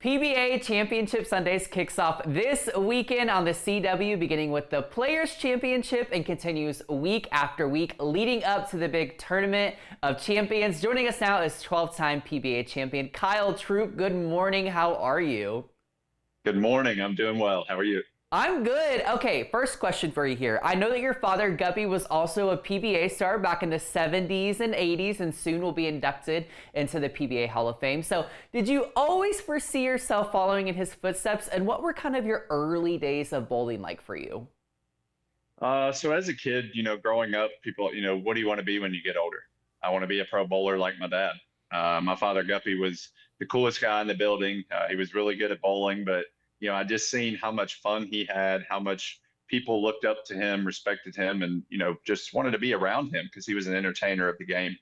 PBA Championship Sundays kicks off this weekend on the CW, beginning with the Players Championship and continues week after week leading up to the big Tournament of Champions. Joining us now is 12-time PBA champion Kyle Troup. Good morning. How are you? Good morning. I'm doing well. How are you? I'm good. Okay, first question for you here. I know that your father, Guppy, was also a PBA star back in the 70s and 80s and soon will be inducted into the PBA Hall of Fame. So did you always foresee yourself following in his footsteps? And what were kind of your early days of bowling like for you? So as a kid, growing up, people, what do you want to be when you get older? I want to be a pro bowler like my dad. My father, Guppy, was the coolest guy in the building. He was really good at bowling, but I just seen how much fun he had, how much people looked up to him, respected him, and just wanted to be around him because he was an entertainer of the game.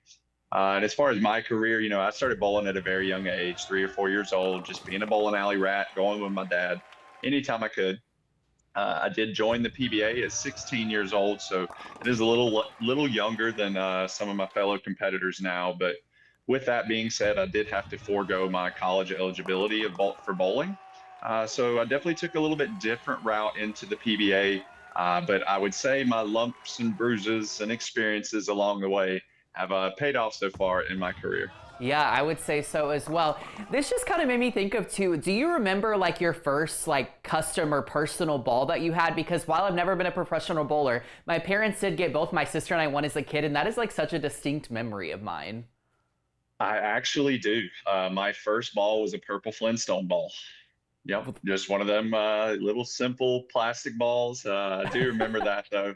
And as far as my career, I started bowling at a very young age, 3 or 4 years old, just being a bowling alley rat, going with my dad anytime I could. I did join the PBA at 16 years old, so it is a little younger than some of my fellow competitors now. But with that being said, I did have to forego my college eligibility for bowling. So I definitely took a little bit different route into the PBA, but I would say my lumps and bruises and experiences along the way have paid off so far in my career. Yeah, I would say so as well. This just kind of made me think of too, do you remember like your first like custom or personal ball that you had? Because while I've never been a professional bowler, my parents did get both my sister and I one as a kid, and that is like such a distinct memory of mine. I actually do. My first ball was a purple Flintstone ball. Yep, just one of them little simple plastic balls. I do remember that though.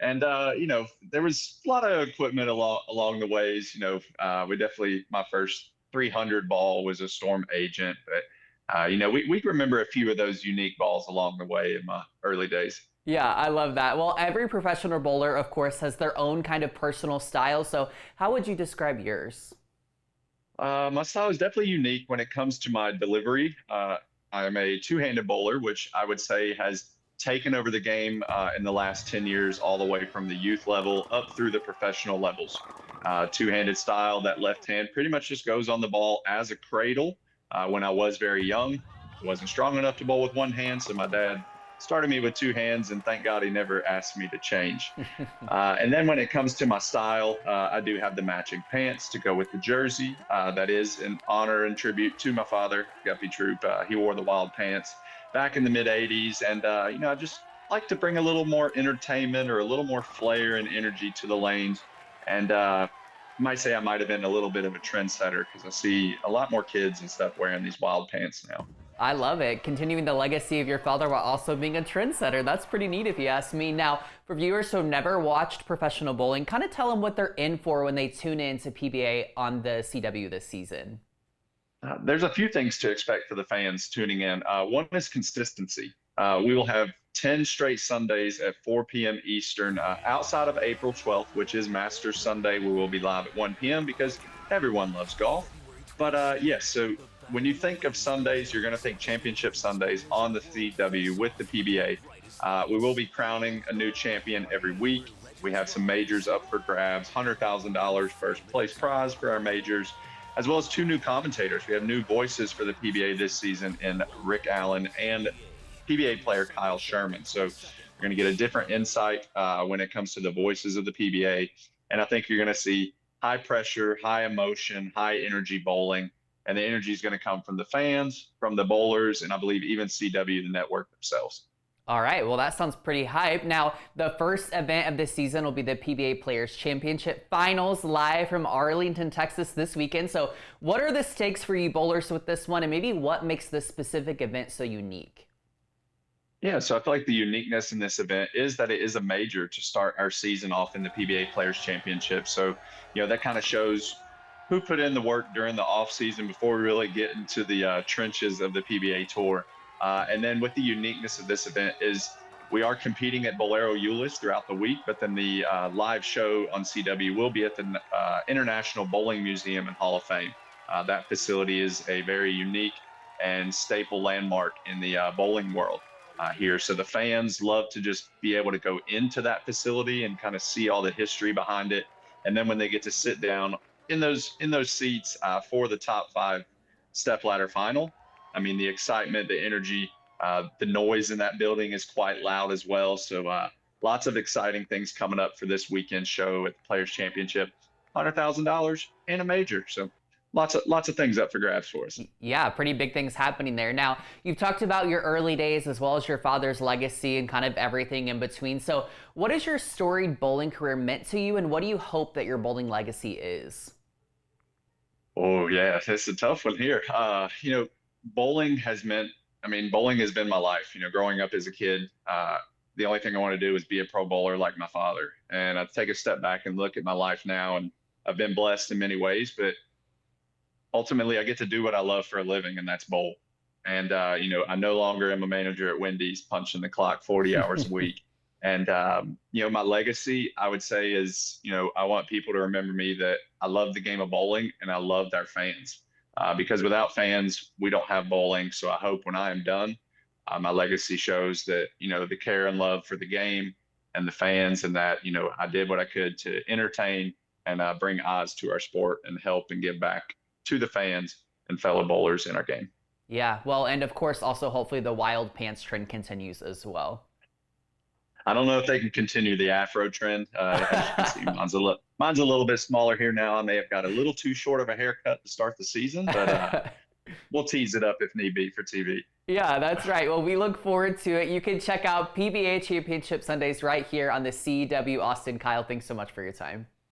And there was a lot of equipment along the ways. We definitely my first 300 ball was a Storm Agent, but we remember a few of those unique balls along the way in my early days. Yeah, I love that. Well, every professional bowler, of course, has their own kind of personal style. So how would you describe yours? My style is definitely unique when it comes to my delivery. I'm a two-handed bowler, which I would say has taken over the game in the last 10 years, all the way from the youth level up through the professional levels. Two-handed style, that left hand pretty much just goes on the ball as a cradle. When I was very young, I wasn't strong enough to bowl with one hand, so my dad started me with two hands, and thank God he never asked me to change. And then when it comes to my style, I do have the matching pants to go with the jersey. That is in honor and tribute to my father, Guppy Troup. He wore the wild pants back in the mid 80s. And, I just like to bring a little more entertainment or a little more flair and energy to the lanes. And you might say I might have been a little bit of a trendsetter because I see a lot more kids and stuff wearing these wild pants now. I love it. Continuing the legacy of your father while also being a trendsetter. That's pretty neat if you ask me. Now, for viewers who have never watched professional bowling, kind of tell them what they're in for when they tune in to PBA on the CW this season. There's a few things to expect for the fans tuning in. One is consistency. We will have 10 straight Sundays at 4 p.m. Eastern outside of April 12th, which is Masters Sunday. We will be live at 1 p.m. because everyone loves golf. But yes, so when you think of Sundays, you're going to think Championship Sundays on the CW with the PBA. We will be crowning a new champion every week. We have some majors up for grabs, $100,000 first place prize for our majors, as well as two new commentators. We have new voices for the PBA this season in Rick Allen and PBA player Kyle Sherman. So you're going to get a different insight when it comes to the voices of the PBA. And I think you're going to see high pressure, high emotion, high energy bowling. And the energy is going to come from the fans, from the bowlers, and I believe even CW, the network themselves. All right, well, that sounds pretty hype. Now, the first event of this season will be the PBA Players Championship Finals live from Arlington, Texas this weekend. So what are the stakes for you bowlers with this one, and maybe what makes this specific event so unique? Yeah, so I feel like the uniqueness in this event is that it is a major to start our season off in the PBA Players Championship. So, that kind of shows who put in the work during the off season before we really get into the trenches of the PBA Tour. And then with the uniqueness of this event is we are competing at Bolero Euless throughout the week, but then the live show on CW will be at the International Bowling Museum and Hall of Fame. That facility is a very unique and staple landmark in the bowling world here. So the fans love to just be able to go into that facility and kind of see all the history behind it. And then when they get to sit down in those seats for the top 5 step ladder final, I mean, the excitement, the energy, the noise in that building is quite loud as well. So lots of exciting things coming up for this weekend show at the Players Championship. $100,000 and a major. So lots of things up for grabs for us. Yeah, pretty big things happening there. Now, you've talked about your early days as well as your father's legacy and kind of everything in between. So, what has your storied bowling career meant to you, and what do you hope that your bowling legacy is? Oh yeah, it's a tough one here. Bowling has meant. I mean, bowling has been my life. Growing up as a kid, the only thing I want to do is be a pro bowler like my father. And I take a step back and look at my life now, and I've been blessed in many ways, but ultimately I get to do what I love for a living, and that's bowl. And I no longer am a manager at Wendy's punching the clock 40 hours a week. And my legacy, I would say, is I want people to remember me that I love the game of bowling and I loved our fans. Because without fans, we don't have bowling. So I hope when I am done, my legacy shows that the care and love for the game and the fans, and that I did what I could to entertain and bring eyes to our sport and help and give back to the fans and fellow bowlers in our game. Yeah, well, and of course, also hopefully the wild pants trend continues as well. I don't know if they can continue the Afro trend. As you can see, mine's a little bit smaller here now. I may have got a little too short of a haircut to start the season, but we'll tease it up if need be for TV. Yeah, that's right. Well, we look forward to it. You can check out PBA Championship Sundays right here on the CW Austin. Kyle, thanks so much for your time.